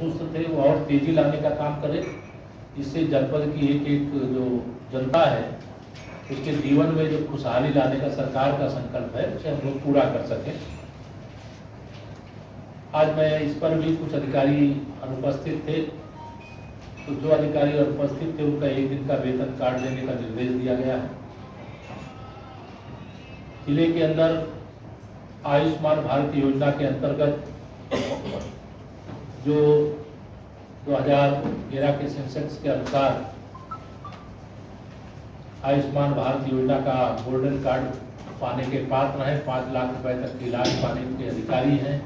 सुस्त थे वो और तेजी लाने का काम करें, जिससे जनपद की एक एक जो जनता है उसके जीवन में जो खुशहाली लाने का सरकार का संकल्प है उसे हम लोग पूरा कर सकें। आज मैं इस पर भी कुछ अधिकारी अनुपस्थित थे, तो जो अधिकारी अनुपस्थित थे उनका एक दिन का वेतन काट देने का निर्देश दिया गया है। जिले के अंदर आयुष्मान भारत योजना के अंतर्गत जो 2013 के सेंसेक्स के अनुसार आयुष्मान भारत योजना का गोल्डन कार्ड पाने के पात्र हैं, 5 लाख रुपए तक के इलाज पाने के अधिकारी हैं।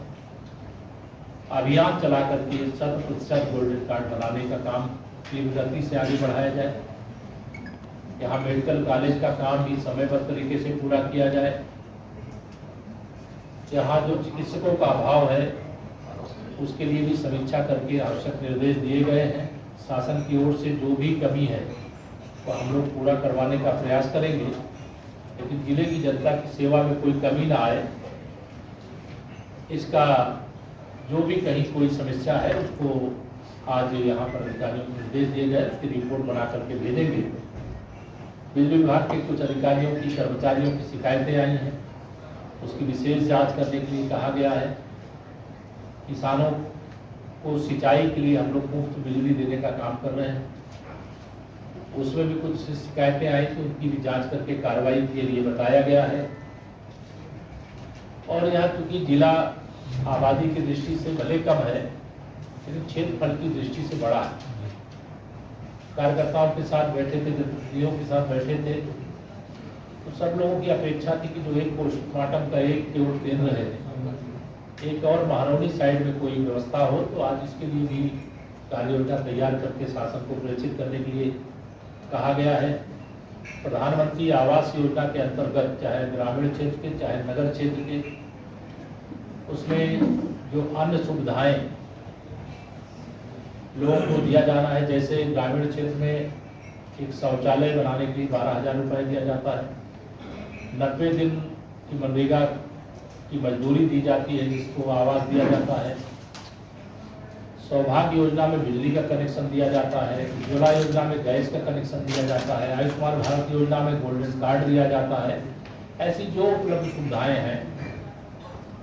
अभियान चला करके 100% गोल्डन कार्ड बनाने का काम तीव्र गति से आगे बढ़ाया जाए। यहाँ मेडिकल कॉलेज का काम भी समयबद्ध तरीके से पूरा किया जाए। यहाँ जो चिकित्सकों का अभाव है उसके लिए भी समीक्षा करके आवश्यक निर्देश दिए गए हैं। शासन की ओर से जो भी कमी है वो हम लोग पूरा करवाने का प्रयास करेंगे, लेकिन जिले की जनता की सेवा में कोई कमी ना आए, इसका जो भी कहीं कोई समस्या है उसको आज यहाँ पर अधिकारियों को निर्देश दिए गए, उसकी रिपोर्ट बना करके भेजेंगे। बिजली विभाग के कुछ अधिकारियों की कर्मचारियों की शिकायतें आई हैं, उसकी विशेष जांच करने के लिए कहा गया है। किसानों को सिंचाई के लिए हम लोग मुफ्त बिजली देने का काम कर रहे हैं, उसमें भी कुछ शिकायतें आई थी, उनकी भी जांच करके कार्रवाई के लिए बताया गया है। और यहाँ चूंकि जिला आबादी की दृष्टि से भले कम है, लेकिन क्षेत्रफल की दृष्टि से बड़ा है। कार्यकर्ताओं के साथ बैठे थे, जनप्रतिनिधियों के साथ बैठे थे, तो सब लोगों की अपेक्षा थी कि जो एक पोस्टमार्टम का एक केवल केंद्र है, एक और महारौनी साइड में कोई व्यवस्था हो, तो आज इसके लिए भी कार्य योजना तैयार करके शासन को प्रेषित करने के लिए कहा गया है। प्रधानमंत्री आवास योजना के अंतर्गत चाहे ग्रामीण क्षेत्र के चाहे नगर क्षेत्र के, उसमें जो अन्य सुविधाएं लोगों को दिया जाना है, जैसे ग्रामीण क्षेत्र में एक शौचालय बनाने के लिए 12,000 रुपये दिया जाता है, 90 दिन की मनरेगा की मजदूरी दी जाती है जिसको आवास दिया जाता है, सौभाग्य योजना में बिजली का कनेक्शन दिया जाता है, उज्ज्वला योजना में गैस का कनेक्शन दिया जाता है, आयुष्मान भारत योजना में गोल्डन कार्ड दिया जाता है। ऐसी जो उपलब्ध सुविधाएं हैं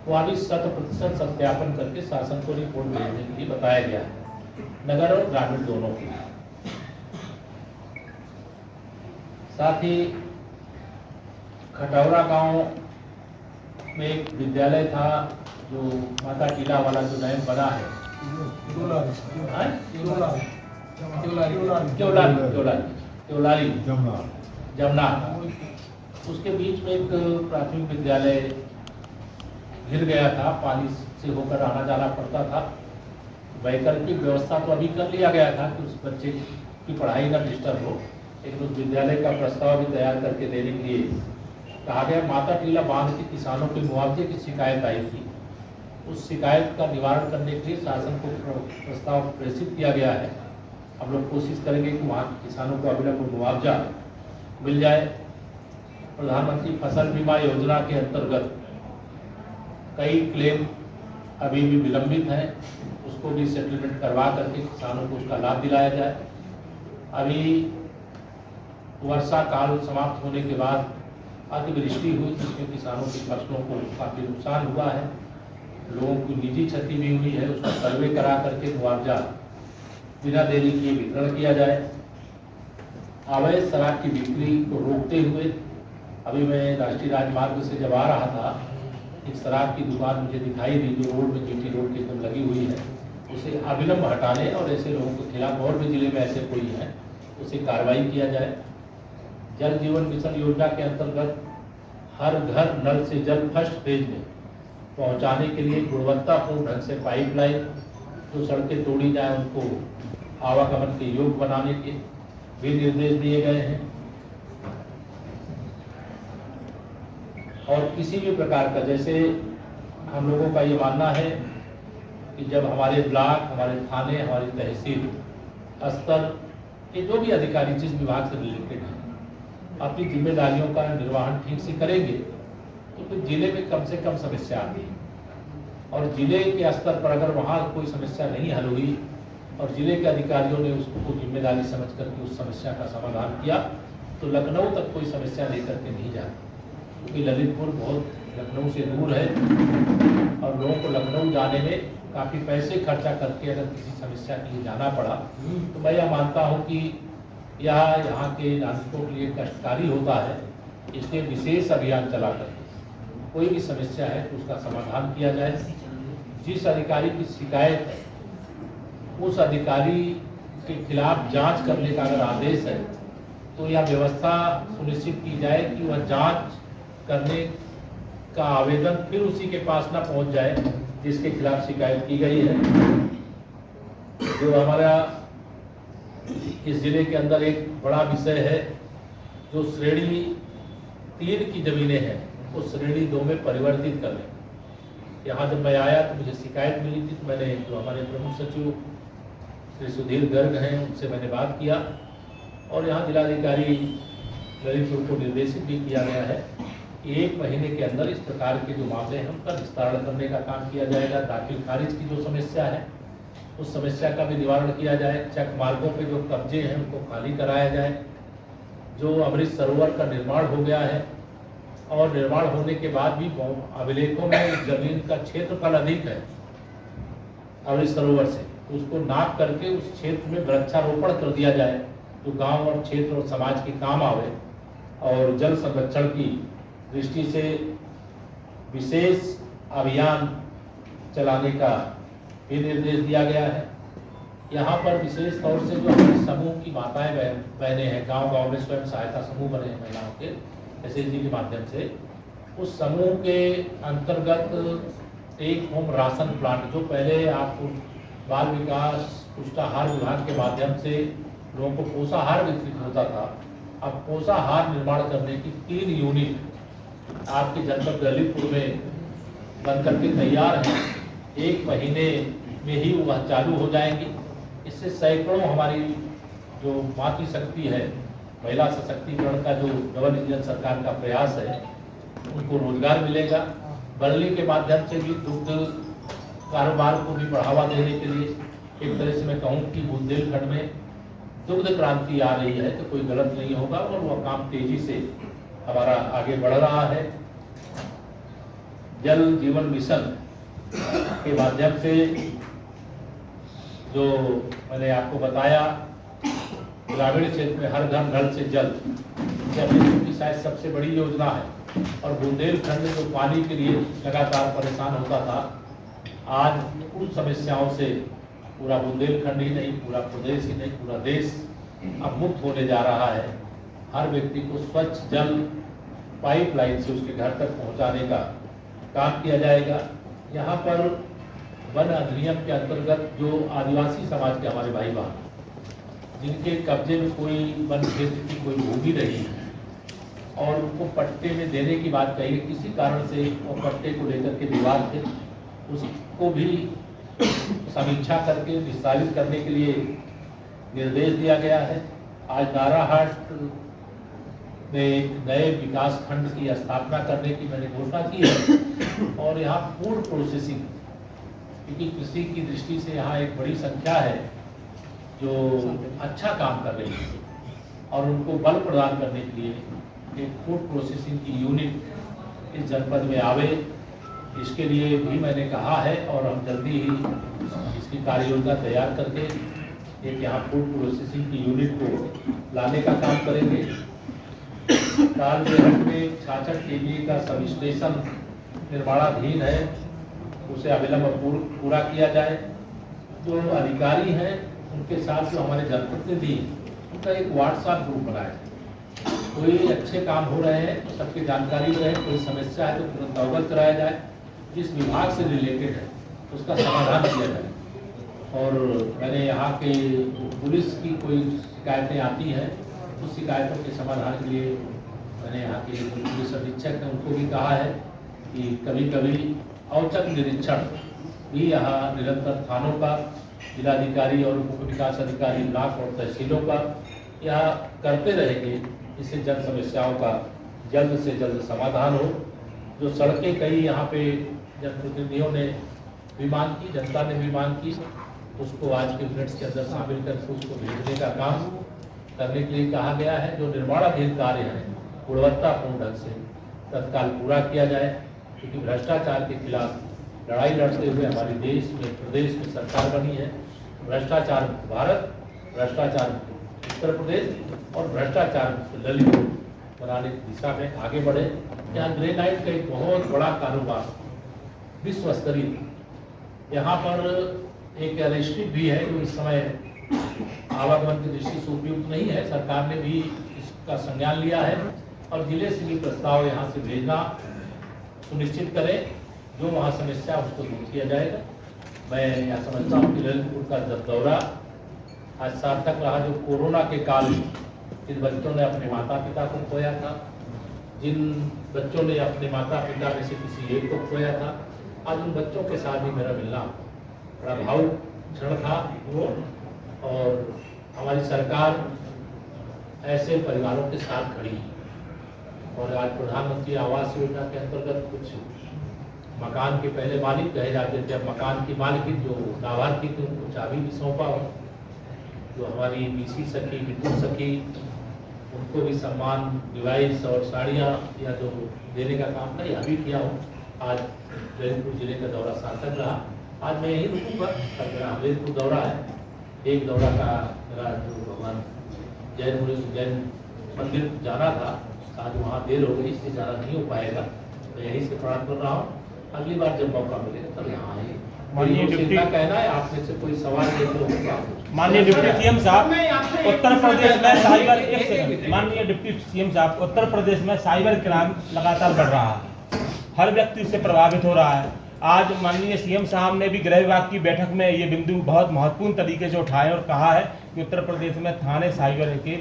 वो अभी 100% सत्यापन करके शासन को रिपोर्ट भेजने के लिए बताया गया है, नगर और ग्रामीण दोनों के लिए। साथ ही खटौरा गांव में एक विद्यालय था जो माता टीला वाला जो नया बना है, जमुना, उसके बीच में एक प्राथमिक विद्यालय गिर गया था, पानी से होकर आना जाना पड़ता था। वैकल्पिक व्यवस्था तो अभी कर लिया गया था कि उस बच्चे की पढ़ाई ना डिस्टर्ब हो, लेकिन उस विद्यालय का प्रस्ताव भी तैयार करके देने के लिए कहा गया। माता टीला बांध के किसानों के मुआवजे की शिकायत आई थी, उस शिकायत का निवारण करने के लिए शासन को प्रस्ताव प्रेषित किया गया है। हम लोग कोशिश करेंगे कि वहाँ किसानों को अविलंब मुआवजा मिल जाए। प्रधानमंत्री फसल बीमा योजना के अंतर्गत कई क्लेम अभी भी विलंबित हैं, उसको भी सेटलमेंट करवा करके किसानों को उसका लाभ दिलाया जाए। अभी वर्षा काल समाप्त होने के बाद अतिवृष्टि हुई जिसमें किसानों की फसलों को काफ़ी नुकसान हुआ है, लोगों की निजी क्षति भी हुई है, उसका सर्वे करा करके मुआवजा बिना देरी किए वितरण किया जाए। अवैध शराब की बिक्री को रोकते हुए अभी मैं राष्ट्रीय राजमार्ग से जब आ रहा था, एक शराब की दुकान मुझे दिखाई दी जो रोड में जीटी रोड के एकदम लगी हुई है, उसे अविलंब हटाने और ऐसे लोगों के खिलाफ और भी जिले में ऐसे कोई है उसे कार्रवाई किया जाए। जल जीवन मिशन योजना के अंतर्गत हर घर नल से जल फर्स्ट फेज में पहुंचाने के लिए गुणवत्तापूर्ण ढंग से पाइपलाइन, जो सड़कें तोड़ी जाए उनको आवागमन के योग्य बनाने के भी निर्देश दिए गए हैं। और किसी भी प्रकार का, जैसे हम लोगों का ये मानना है कि जब हमारे ब्लॉक, हमारे थाने, हमारी तहसील स्तर के जो भी अधिकारी जिस विभाग से रिलेटेड हैं अपनी जिम्मेदारियों का निर्वहन ठीक से करेंगे तो फिर जिले में कम से कम समस्या आती है। और जिले के स्तर पर अगर वहाँ कोई समस्या नहीं हल हुई और जिले के अधिकारियों ने उसको जिम्मेदारी समझ करके उस समस्या का समाधान किया, तो लखनऊ तक कोई समस्या लेकर के नहीं जाती, क्योंकि ललितपुर बहुत लखनऊ से दूर है और लोगों को लखनऊ जाने में काफ़ी पैसे खर्चा करके अगर किसी समस्या के लिए जाना पड़ा, तो मैं यह मानता हूँ कि यहाँ के नागरिकों के लिए कष्टकारी होता है। इसलिए विशेष अभियान चलाकर कोई भी समस्या है तो उसका समाधान किया जाए। जिस अधिकारी की शिकायत है उस अधिकारी के खिलाफ जांच करने का अगर आदेश है तो यह व्यवस्था सुनिश्चित की जाए कि वह जांच करने का आवेदन फिर उसी के पास ना पहुंच जाए जिसके खिलाफ शिकायत की गई है। जो हमारा इस जिले के अंदर एक बड़ा विषय है, जो श्रेणी 3 की जमीनें हैं वो श्रेणी 2 में परिवर्तित करने। यहाँ जब मैं आया तो मुझे शिकायत मिली थी, तो मैंने जो हमारे प्रमुख सचिव श्री सुधीर गर्ग हैं उनसे मैंने बात किया और यहाँ जिलाधिकारी ललितपुर को निर्देशित भी किया गया है कि 1 महीने के अंदर इस प्रकार के जो मामले हैं उनका विस्तारण करने का काम किया जाएगा। दाखिल खारिज की जो समस्या है उस समस्या का भी निवारण किया जाए। चक मार्गों पे जो कब्जे हैं उनको खाली कराया जाए। जो अमृत सरोवर का निर्माण हो गया है और निर्माण होने के बाद भी अभिलेखों में जमीन का क्षेत्रफल अधिक है अमृत सरोवर से, तो उसको नाप करके उस क्षेत्र में वृक्षारोपण कर दिया जाए जो गांव और क्षेत्र और समाज के काम आवे। और जल संरक्षण की दृष्टि से विशेष अभियान चलाने का भी निर्देश दिया गया है। यहाँ पर विशेष तौर से जो हमारे समूह की माताएं बहनें हैं, गांव-गांव में स्वयं सहायता समूह बने हैं महिलाओं के SHG के माध्यम से, उस समूह के अंतर्गत टेक होम राशन प्लांट, जो पहले आपको बाल विकास पुष्टाहार विभाग के माध्यम से लोगों को पोषाहार वितरित होता था, अब पोषाहार निर्माण करने की 3 यूनिट आपके जनपद ललितपुर में बन करके तैयार हैं। 1 महीने में ही वह चालू हो जाएंगी। इससे सैकड़ों हमारी जो मातृशक्ति है, महिला सशक्तिकरण का जो डबल इंजन सरकार का प्रयास है, उनको रोजगार मिलेगा। बरली के माध्यम से भी दुग्ध कारोबार को भी बढ़ावा देने के लिए एक तरह से मैं कहूँ कि बुंदेलखंड में दुग्ध क्रांति आ रही है, तो कोई गलत नहीं होगा और वह काम तेजी से हमारा आगे बढ़ रहा है। जल जीवन मिशन के माध्यम से जो मैंने आपको बताया, ग्रामीण क्षेत्र में हर घर नल से जल, की शायद सबसे बड़ी योजना है। और बुंदेलखंड में जो पानी के लिए लगातार परेशान होता था, आज उन समस्याओं से पूरा बुंदेलखंड ही नहीं, पूरा प्रदेश ही नहीं, पूरा देश अब मुक्त होने जा रहा है। हर व्यक्ति को स्वच्छ जल पाइपलाइन से उसके घर तक पहुंचाने का काम किया जाएगा। यहाँ पर वन अधिनियम के अंतर्गत जो आदिवासी समाज के हमारे भाई बहन जिनके कब्जे में कोई वन क्षेत्र की कोई भूमि रही है और उनको पट्टे में देने की बात कही, किसी कारण से वो पट्टे को लेकर के विवाद थे, उसको भी समीक्षा करके विस्तारित करने के लिए निर्देश दिया गया है। आज नाराहाट में एक नए विकास खंड की स्थापना करने की मैंने घोषणा की है और यहाँ फूड प्रोसेसिंग, क्योंकि कृषि की दृष्टि से यहाँ एक बड़ी संख्या है जो अच्छा काम कर रही है और उनको बल प्रदान करने के लिए एक फूड प्रोसेसिंग की यूनिट इस जनपद में आवे, इसके लिए भी मैंने कहा है और हम जल्दी ही इसकी कार्य योजना तैयार करके एक यहाँ फूड प्रोसेसिंग की यूनिट को लाने का काम करेंगे। कालबेहट में 66 KVA का सब स्टेशन निर्माणाधीन है, उसे अविलंब पूरा किया जाए। जो अधिकारी हैं उनके साथ जो हमारे जनप्रतिनिधि उनका एक व्हाट्सएप ग्रुप बनाए, कोई अच्छे काम हो रहे हैं तो सबकी जानकारी रहे, कोई समस्या है तो तुरंत अवगत कराया जाए, जिस विभाग से रिलेटेड है उसका समाधान किया जाए। और मैंने यहाँ के पुलिस की कोई शिकायतें आती हैं, उस शिकायतों के समाधान के लिए मैंने यहाँ के पुलिस अधीक्षक हैं उनको भी कहा है कि कभी कभी औचक निरीक्षण भी यहाँ निरंतर थानों का, जिलाधिकारी और मुख्य विकास अधिकारी ब्लॉक और तहसीलों का यहाँ करते रहेंगे, इससे जन समस्याओं का जल्द से जल्द समाधान हो। जो सड़कें कई यहाँ पे जनप्रतिनिधियों ने भी मांग की, जनता ने भी मांग की, उसको आज के मिनट्स के अंदर शामिल करके उसको भेजने का काम करने के लिए कहा गया है। जो निर्माणाधीन कार्य है गुणवत्तापूर्ण ढंग से तत्काल पूरा किया जाए, क्योंकि भ्रष्टाचार के खिलाफ लड़ाई लड़ते हुए हमारे देश में प्रदेश में सरकार बनी है। भ्रष्टाचार मुक्त भारत, भ्रष्टाचार मुक्त उत्तर प्रदेश और भ्रष्टाचार मुक्त ललितपुर बनाने की दिशा में आगे बढ़े। यहाँ ग्रेनाइट का एक बहुत बड़ा कारोबार विश्व स्तरीय, यहाँ पर एक एयरस्ट्रिप भी है जो इस समय आवागमन की दृष्टि से उपयुक्त नहीं है। सरकार ने भी इसका संज्ञान लिया है और जिले से भी प्रस्ताव यहाँ से भेजना सुनिश्चित करें, जो वहाँ समस्या उसको दूर किया जाएगा। मैं यहाँ समझता हूँ कि ललितपुर का दौरा आज सार्थक रहा। जो कोरोना के काल में जिन बच्चों ने अपने माता पिता को खोया था, जिन बच्चों ने अपने माता पिता में से किसी एक को खोया था, आज उन बच्चों के साथ भी मेरा मिलना बड़ा भावुक क्षण था वो। और हमारी सरकार ऐसे परिवारों के साथ खड़ी है। और आज प्रधानमंत्री आवास योजना के अंतर्गत कुछ मकान के पहले मालिक कहे जाते थे, अब मकान की मालिक जो लाभार्थी थे उनको चाबी भी सौंपा हो। जो हमारी बीसी सखी, विद्युत सखी, उनको भी सम्मान, डिवाइस और साड़ियाँ या जो देने का काम था यह भी किया हो। आज ललितपुर जिले का दौरा सार्थक रहा। आज मैं यही रुकूंगा, मेरा ललितपुर दौरा है। एक दौरा का मेरा जो भगवान जैन मंदिर जाना था, आज वहाँ देर हो गई, इसलिए ज़्यादा नहीं हो पाएगा। मैं यहीं से प्रणाम कर रहा हूँ। अगली बार जब मौका मिलेगा तब यहाँ आए। का कहना है, आप में से कोई सवाल माननीय डिप्टी सीएम साहब, उत्तर प्रदेश में साइबर माननीय डिप्टी सीएम साहब, उत्तर प्रदेश में साइबर क्राइम लगातार बढ़ रहा है, हर व्यक्ति इससे प्रभावित हो रहा है। आज माननीय सीएम साहब ने भी गृह विभाग की बैठक में ये बिंदु बहुत महत्वपूर्ण तरीके से उठाए और कहा है कि उत्तर प्रदेश में थाने साइबर के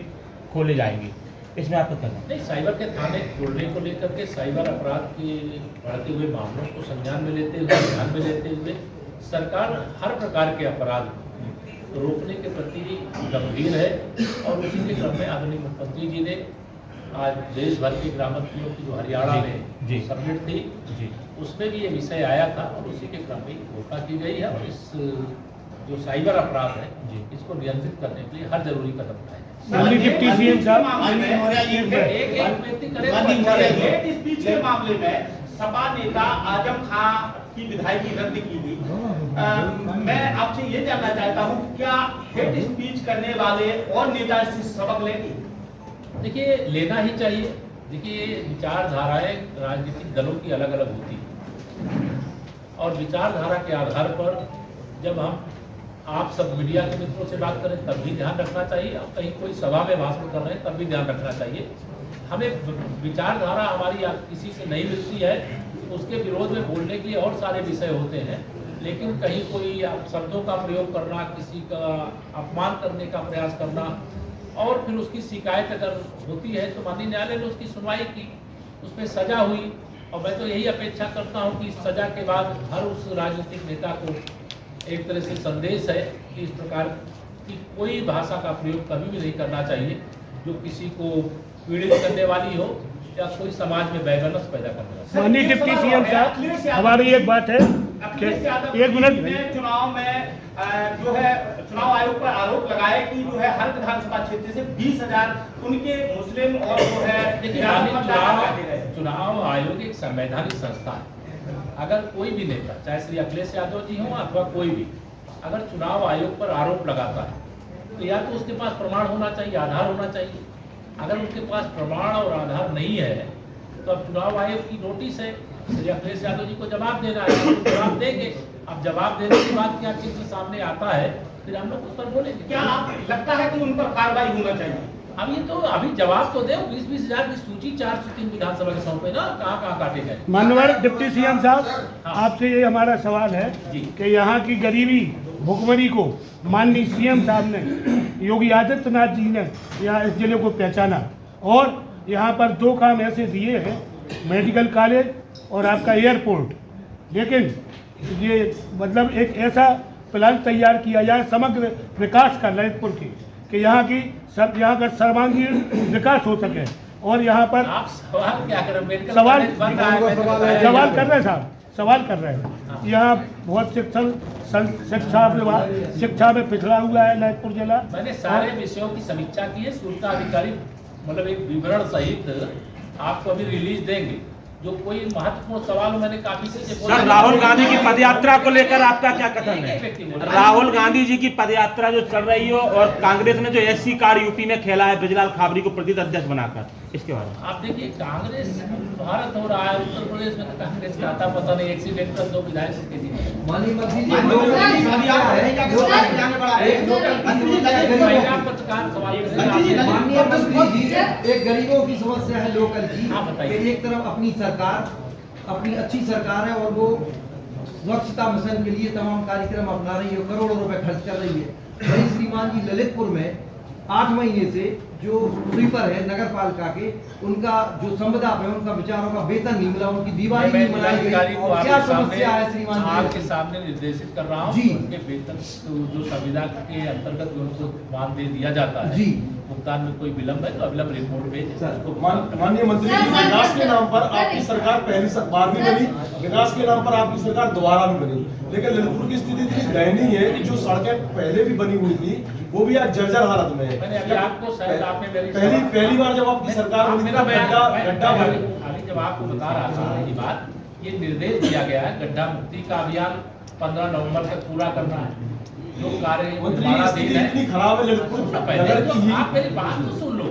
खोले जाएंगे। इसमें आपका कहना? नहीं, साइबर के थाने खोलने को लेकर के साइबर अपराध के बढ़ते हुए मामलों को संज्ञान में लेते हुए, ध्यान में लेते हुए सरकार हर प्रकार के अपराध रोकने के प्रति गंभीर है। और उसी के क्रम में आदरणीय मुख्यमंत्री जी ने आज देश भर के ग्रामोद्योगों की जो हरियाणा में समिट थी उसमें भी ये विषय आया था और उसी के क्रम में घोषणा की गई है। और इस जो साइबर अपराध है इसको नियंत्रित करने के लिए हर जरूरी कदम उठाए। डिप्टी सीएम साहब, हेट स्पीच के मामले में सपा नेता आजम खां की विधायकी रद्द की गई। मैं आपसे ये जानना चाहता हूँ, क्या हेट स्पीच करने वाले और नेता इससे सबक लेंगे? देखिए, लेना ही चाहिए। देखिए, विचारधाराएं राजनीतिक दलों की अलग अलग होती है और विचारधारा के आधार पर जब हम आप सब मीडिया के मित्रों से बात करें तब भी ध्यान रखना चाहिए, और कहीं कोई सभा में भाषण कर रहे हैं तब भी ध्यान रखना चाहिए। हमें विचारधारा हमारी किसी से नहीं मिलती है, उसके विरोध में बोलने के लिए और सारे विषय होते हैं, लेकिन कहीं कोई शब्दों का प्रयोग करना, किसी का अपमान करने का प्रयास करना और फिर उसकी शिकायत अगर होती है तो माननीय न्यायालय ने उसकी सुनवाई की, उसमें सजा हुई। और मैं तो यही अपेक्षा करता हूं कि इस सजा के बाद हर उस राजनीतिक नेता को एक तरह से संदेश है कि इस प्रकार की कोई भाषा का प्रयोग कभी भी नहीं करना चाहिए जो किसी को पीड़ित करने वाली हो या कोई समाज में वैगनस पैदा करने वाली। माननीय डिप्टी सीएम साहब, हमारी एक बात है कि एक मिनट, चुनाव में जो है चुनाव आयोग पर आरोप लगाए कि जो है हर विधानसभा क्षेत्र से 20,000 उनके मुस्लिम और जो है चुनाव आयोग एक संवैधानिक संस्था है। अगर कोई भी नेता, चाहे श्री अखिलेश यादव जी हों अथवा कोई भी, अगर चुनाव आयोग पर आरोप लगाता है तो या तो उसके पास प्रमाण होना चाहिए, आधार होना चाहिए। अगर उनके पास प्रमाण और आधार नहीं है तो अब चुनाव आयोग की नोटिस है, श्री अखिलेश यादव जी को जवाब देना है, तो जवाब देंगे। अब जवाब देने के बाद क्या चित्र सामने आता है फिर हम लोग उस पर बोलेंगे। क्या आप लगता है कि उन पर कार्रवाई होना चाहिए? अब ये तो अभी जवाब तो दे, 20-20 हजार की सूची 403 विधानसभा के सौंपे ना, कहाँ काटे गए। माननीय डिप्टी सीएम साहब, आपसे ये हमारा सवाल है कि यहाँ की गरीबी भुखमरी को माननीय सीएम साहब ने, योगी आदित्यनाथ जी ने यहाँ इस जिले को पहचाना और यहाँ पर 2 काम ऐसे दिए हैं, मेडिकल कॉलेज और आपका एयरपोर्ट। लेकिन ये मतलब एक ऐसा प्लान तैयार किया जाए समग्र विकास का ललितपुर की, कि यहाँ का सर्वांगीण विकास हो सके। और यहाँ पर आप सवाल क्या कर रहे हैं? सवाल कर रहे हैं साहब, सवाल कर रहे हैं। यहाँ बहुत शिक्षा में पिछड़ा हुआ है ललितपुर जिला। मैंने सारे विषयों की समीक्षा की है। सूचना अधिकारी मतलब एक विवरण सहित आपको अभी रिलीज देंगे। जो कोई महत्वपूर्ण सवाल मैंने काफी से सर, राहुल गांधी की पदयात्रा को लेकर आपका क्या कथन है? राहुल गांधी जी की पदयात्रा जो चल रही हो और कांग्रेस ने जो एससी कार्ड यूपी में खेला है ब्रजलाल खाबरी को प्रदेश अध्यक्ष बनाकर, इसके बारे में आप देखिए, कांग्रेस भारत हो रहा है। उत्तर प्रदेश में तो कांग्रेस का आता पता नहीं, एक्सीडेंट कर 2 विधायक सभा के एक गरीबों की समस्या है लोकल की। हाँ, बताइए। एक तरफ अपनी सरकार, अपनी अच्छी सरकार है और वो स्वच्छता मिशन के लिए तमाम कार्यक्रम अपना रही है, करोड़ों रुपए खर्च कर रही है। वही श्रीमान जी ललितपुर में 8 महीने से जो स्वीपर है नगर पालिका के, उनका जो संविदा है, उनका विचारों का वेतन नहीं मिला, उनकी दिवाली नहीं मनाई गई। क्या समस्या है श्रीमान जी? आपके सामने निर्देशित कर रहा हूँ जी। उनके वेतन जो संविदा के अंतर्गत जो उनको मान दे दिया जाता है, जी। भुगतान में कोई विलम्ब है तो अविलंब रिपोर्ट भेज। माननीय मंत्री जी, विकास के नाम पर आपकी सरकार पहली बार भी बनी, विकास के नाम पर आपकी सरकार दोबारा भी बनी, लेकिन ललितपुर की स्थिति इतनी दयनीय है कि जो सड़कें पहले भी बनी हुई थी वो भी आज जर्जर हालत में है। मैंने अभी आपको शायद आपने मेरी पहली बार जब आपकी सरकार बनी था गड्ढा अभी जब आपको बता रहा था ये बात, ये निर्देश दिया गया है गड्ढा मुक्ति का अभियान 15 नवंबर तक पूरा करना है। जो कार्य निर्माणाधीन है, इतनी खराब है ललितपुर नगर की ही। आप मेरी बात तो सुन लो।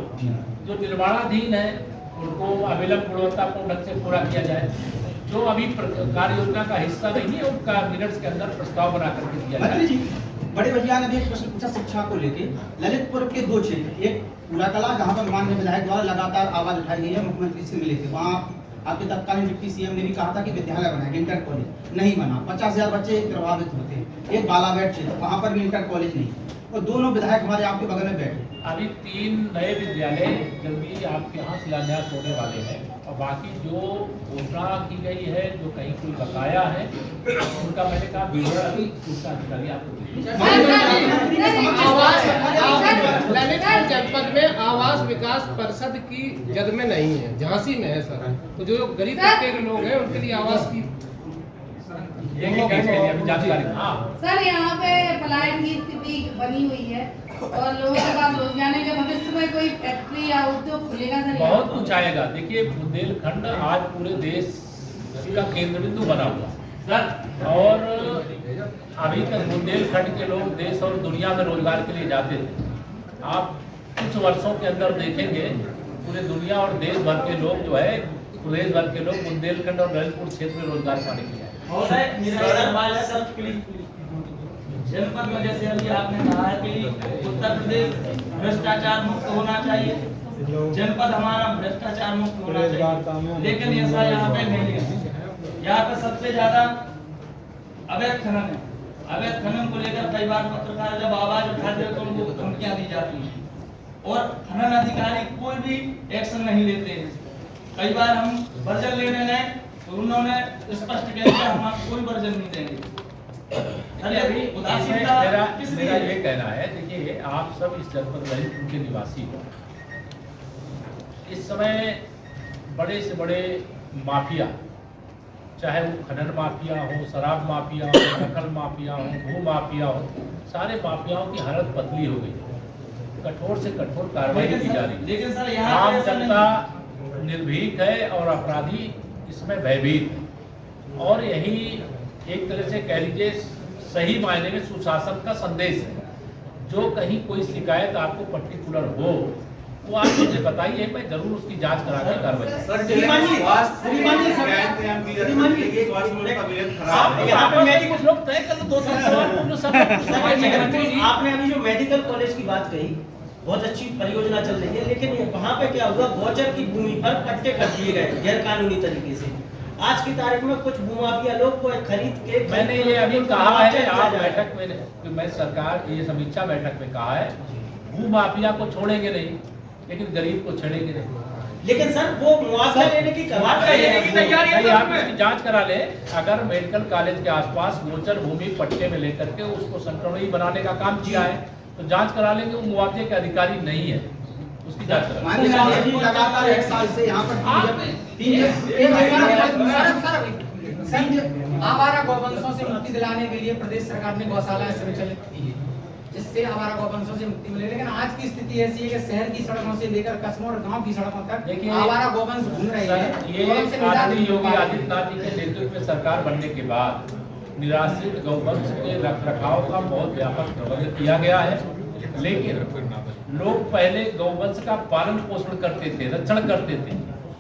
जो निर्माणाधीन है उनको अविलंब गुणवत्तापूर्ण ढंग से पूरा किया जाए। जो अभी कार्य योजना का हिस्सा नहीं है उनका मिनट्स के अंदर प्रस्ताव बना करके दिया जाए। बड़े भैया ने भी एक प्रश्न पूछा शिक्षा को लेके। ललितपुर के 2 क्षेत्र, एक पूराकला जहाँ पर माननीय विधायक द्वारा लगातार आवाज उठाई गई है, मुख्यमंत्री से मिले थे, वहाँ आपके तत्कालीन डिप्टी सीएम ने भी कहा था कि विद्यालय बनाएंगे, इंटर कॉलेज नहीं बना। 50,000 बच्चे प्रभावित होते हैं। एक बालाघाट क्षेत्र, वहाँ पर भी इंटर कॉलेज नहीं, और दोनों विधायक हमारे आपके बगल में बैठे। अभी 3 नए विद्यालय जल्दी आपके यहाँ शिलान्यास होने वाले हैं और बाकी जो घोषणा की गई है, जो कहीं कोई बकाया है, उनका मैंने कहा विवरण अभी सूचना अधिकारी आपको ललितपुर जनपद में आवास विकास परिषद की जद में नहीं है, झांसी में है सर। तो जो गरीब तबके के लोग हैं उनके लिए आवास की जानकारी। हाँ सर, यहाँ पे पलायन की स्थिति बनी हुई है और लोगों के पास रोजगार के भविष्य में कोई फैक्ट्री या उद्योग खुलेगा सर? बहुत कुछ आएगा। देखिए, बुंदेलखंड आज पूरे देश का केंद्र बिंदु बना हुआ सर, और अभी तक बुंदेलखंड के लोग देश और दुनिया में रोजगार के लिए जाते थे। आप कुछ वर्षों के अंदर देखेंगे पूरे दुनिया और देश भर के लोग जो है, प्रदेश भर के लोग बुंदेलखंड और ललितपुर क्षेत्र में रोजगार पाने के लिए। जनपद में जैसे अभी आपने कहा है कि उत्तर प्रदेश भ्रष्टाचार मुक्त होना चाहिए, जनपद हमारा भ्रष्टाचार मुक्त होना चाहिए, लेकिन ऐसा यहाँ पे नहीं है। यहाँ पे सबसे ज्यादा अवैध खनन है। अवैध खनन को लेकर कई बार पत्रकार जब आवाज उठाते हैं तो उनको धमकियां दी जाती हैं और खनन अधिकारी कोई भी एक्शन नहीं लेते हैं। कई बार हम वर्जन लेने गए तो उन्होंने स्पष्ट किया कि हम कोई वर्जन नहीं देंगे। अभी मेरा ये कहना है, देखिए आप सब इस जनपद ललितपुर के निवासी हो। इस समय बड़े से बड़े माफिया, चाहे वो खनन माफिया हो, शराब माफिया हो, नकल माफिया हो, भू माफिया हो, सारे माफियाओं की हालत पतली हो गई। कठोर से कठोर कार्रवाई की जा रही है। आम जनता निर्भीक है और अपराधी इसमें भयभीत है। और यही एक तरह से कह लीजिए सही मायने में सुशासन का संदेश है। जो कहीं कोई शिकायत आपको पर्टिकुलर हो वो आप मुझे बताइए, मैं जरूर उसकी जांच करा के कार्रवाई। कुछ लोग तय कर लो। आपने अभी जो मेडिकल कॉलेज की बात कही, बहुत अच्छी परियोजना चल रही है, लेकिन वहाँ पे क्या हुआ, गौचर की भूमि पर पट्टे कर दिए गए गैर कानूनी तरीके से। आज की तारीख में कुछ भूमाफिया लोग को खरीद के, मैंने ये अभी कहा है आप बैठक में, मैं सरकार ये समीक्षा बैठक में कहा है, भूमाफिया को छोड़ेंगे नहीं लेकिन गरीब को छेड़ेंगे नहीं। लेकिन सर वो मुआवजा लेने की तैयारी आप इसकी जांच करा ले। अगर मेडिकल कॉलेज के आसपास गोचर भूमि पट्टे में लेकर के उसको संक्रमणी बनाने का काम किया है तो जांच करा लेंगे। वो मुआवजे के अधिकारी नहीं है, उसकी जांच करा। लगातार 1 साल से यहाँ पर आवारा गौवंशों से मुक्ति दिलाने के लिए प्रदेश सरकार ने गौशालाएं संचालित की है, जिससे आवारा गौवंशों से मुक्ति मिले। लेकिन आज की स्थिति ऐसी है कि शहर की सड़कों से लेकर कस्बों और गांव की सड़कों तक आवारा गौवंश घूम रहे हैं। ये आदरणीय योगी आदित्यनाथ जी के नेतृत्व में सरकार बनने के बाद निराश्रित गौवंश के रखरखाव का बहुत व्यापक प्रबंध किया गया है। लेकिन लोग पहले गौवंश का पालन पोषण करते थे, रक्षण करते थे।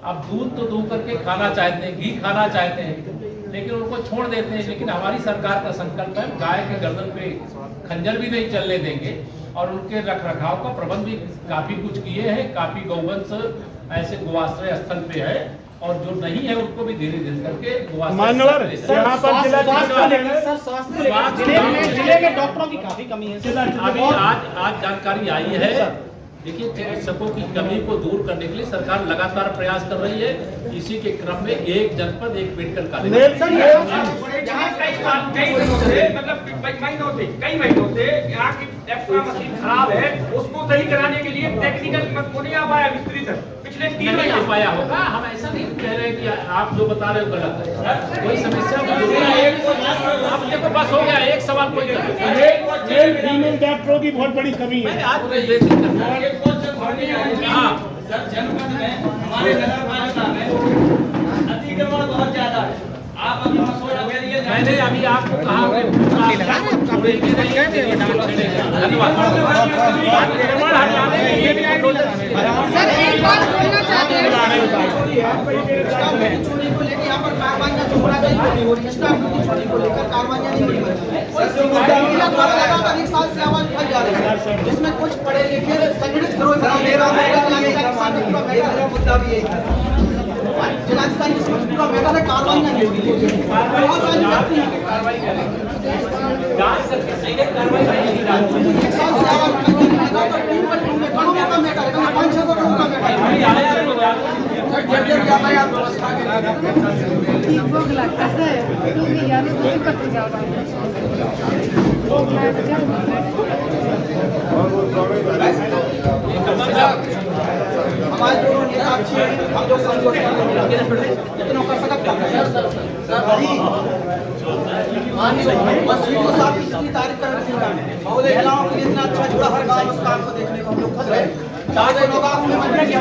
अब दूध तो दूध करके खाना चाहते हैं, घी खाना चाहते हैं, लेकिन उनको छोड़ देते हैं। लेकिन हमारी सरकार का संकल्प है गाय के गर्दन पे खंजर भी नहीं चलने देंगे और उनके रखरखाव का प्रबंध भी काफी कुछ किए हैं। काफी गौवंश ऐसे गोआश्रय स्थल पे है और जो नहीं है उनको भी धीरे धीरे करके मानवर यहाँ पर जिले के डॉक्टरों की काफी कमी है। अभी आज जानकारी आई है। देखिए, चिकित्सकों की कमी को दूर करने के लिए सरकार लगातार प्रयास कर रही है। इसी के क्रम में एक जनपद एक मेडिकल कॉलेज कई महीनों से यहाँ की एक्सरा मशीन खराब है, उसको सही कराने के लिए टेक्निकल को नहीं आ पाया मिस्त्री सर, पिछले 3 महीने आ पाया होगा। हम ऐसा नहीं कह रहे कि आप जो बता रहे हो गलत है। कोई समस्या आप देखो, बस हो गया एक सवाल कोई फीमेल डॉक्टरों की बहुत बड़ी कमी है। आज जनपद में हमारे नगर पालिका में अतिक्रमण बहुत ज्यादा है। आप अभी मसौदा कह रही है, मैंने अभी आपको कहा सर एक बात बोलना चाहते हैं। चोरी को लेकर यहाँ पर कार्रवाइयाँ जो होना चाहिए नहीं हो रही, स्टाफ की चोरी को लेकर कार्रवाइयाँ नहीं हो रही। लगातार 1 साल से आवाज उठाई जा रही है, जिसमें कुछ पढ़े लिखे संगठित मुद्दा भी यही है। जिलाधिकारी के समक्ष पूरा मैटर है, कार्रवाइयाँ नहीं हो रही। बहुत सारी व्यक्ति कार्रवाई करें, 1 साल से आवाज उठाई लगातार 3 में करोड़ों का मैटर है, 500 करोड़ का मैटर भोग लगता है क्योंकि यार इसको कट जाओ। हमारे दोनों नेता अच्छे हैं, हम लोग समझौते लेकिन कर सकता मस्जिद को 7 तारीख कर महोदय महिलाओं के लिए इतना अच्छा जुड़ा हर गाँव उस काम को देखने को हम लोग खुश रहे। 400 लोग आपने मंदिर किया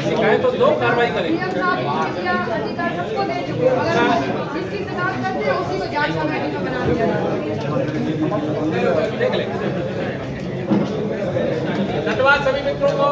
शिकायत तो दो, कार्रवाई करें। सबको दे चुके, जिसकी शिकायत करते हैं उसी को जांच कमेटी को बना दिया। धन्यवाद सभी मित्रों को।